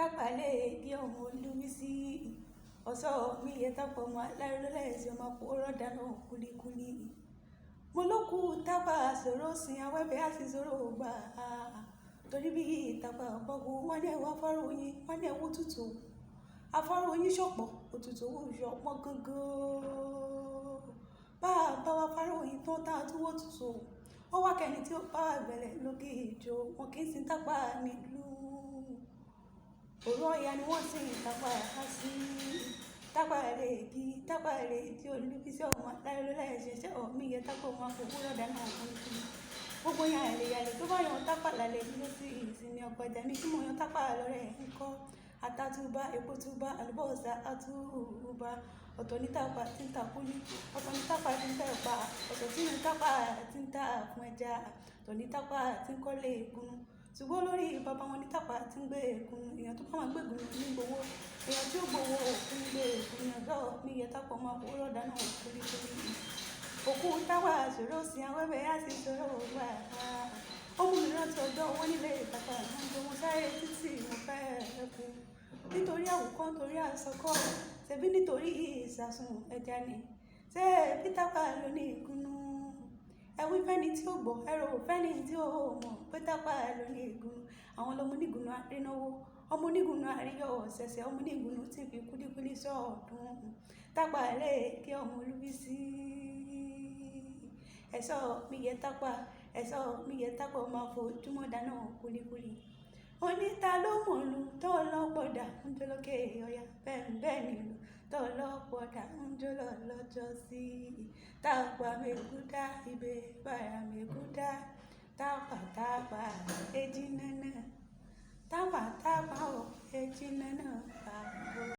Tápàlẹ̀ kí ọmọ Olúbísí ọ̀sọ́ mi yẹ tápọ̀ mọ́ alárólẹ́sì ọmọ pòórọ̀ dáná kúlíkúlí. Mo lókù tápà sọ̀rọ̀ sin awẹ́bẹ̀ á sì sọ̀rọ̀ gbà á. Torí bí tápà bọ́gù wọ́n ní ẹ̀wọ̀ afárò oyin wọ́n ní ẹ̀wọ̀ tútù. Afárò oyin ṣọ̀pọ̀ òtútù owó ṣọ̀pọ̀ gangan. Bá a bá wa fárò oyin tán tá a túwọ́ tútù. Ó wá kẹ́ni tí ó bá àgbẹ̀lẹ̀ lókè ìjọ wọn kì í sin tápà nílùú. Òru ọ̀yà ni wọ́n sì ń tápà á sí. Tápàlẹ̀ kí Olúbísí ọmọ alárólẹ́sì ṣẹ́ ọ̀mí yẹ tápọ̀ ọmọ àfọwúrọ̀ dáná kúlíkúlí. Gbogbo yan àlèyàlè tó bá yan tápà lálẹ́ ní ló sí ìsinmi ọ̀gbọ̀jà ní kí mo yan tápà lọ́rẹ̀ ń kọ́. Atátúbá epo túbá àlùbọ́sà àtúbà ọ̀tọ̀ ní tápà tí ń ta kúlí ọ̀tọ̀ ní tápà tí ń ta ẹ̀pà ọ̀tọ̀ tí ní tápà tí ń ta fún ẹja ọ̀tọ̀ ní tápà tí ń kọ́lé ègún ṣùgbọ́n lórí bàbá wọn ní tápà tí ń gbé ègún èèyàn tó bá máa gbé ègún ní gbowó èèyàn tí ó gbowó òkú ń gbé ègún ní ọ̀dọ́ mi yẹ tápà ọmọ àwòrán dáná kúlíkúlí. Òkú tápà sọ̀rọ̀ sin awẹ́bẹ̀ á sì sọ̀rọ̀ wà á. Ó mú mi rántí ọjọ́ wọn nílé ìtàpá náà tó mo sáré títì mo fẹ́ ẹ̀kú nítorí àwòkọ́ nítorí àsọkọ́ ṣebí nítorí ìsàsùn ẹja ni ṣé bí tápà ló ní ìgúnnú ẹwí fẹ́ni tí ó gbọ́ ẹrọ fẹ́ni tí ó mọ̀ pé tápà ló ní ìgúnnú àwọn ọmọ onígùnnú àrínáwó ọmọ onígùnnú àríyọ̀ ṣẹ̀ṣẹ̀ ọmọ onígùnnú tí fi kúlíkúlí sọ̀ọ̀dún Tápàlẹ̀ kí ọmọ Olúbísí ẹ̀ṣọ́ mi yẹ tápà ẹ̀ṣọ́ mi yẹ tápà máa fojúmọ́ dáná kúlíkúlí. Oníta ló mọ̀lú tó lọ́pọ̀dà ń jó lókè ọ̀yà bẹ́ẹ̀ nílùú tó lọ́pọ̀dà ń jó lọ́jọ́ sí. Tápà mẹ́kúdá ibẹ̀ bàrà mẹ́kúdá tápà èjì nánà tápà ò èjì nánà.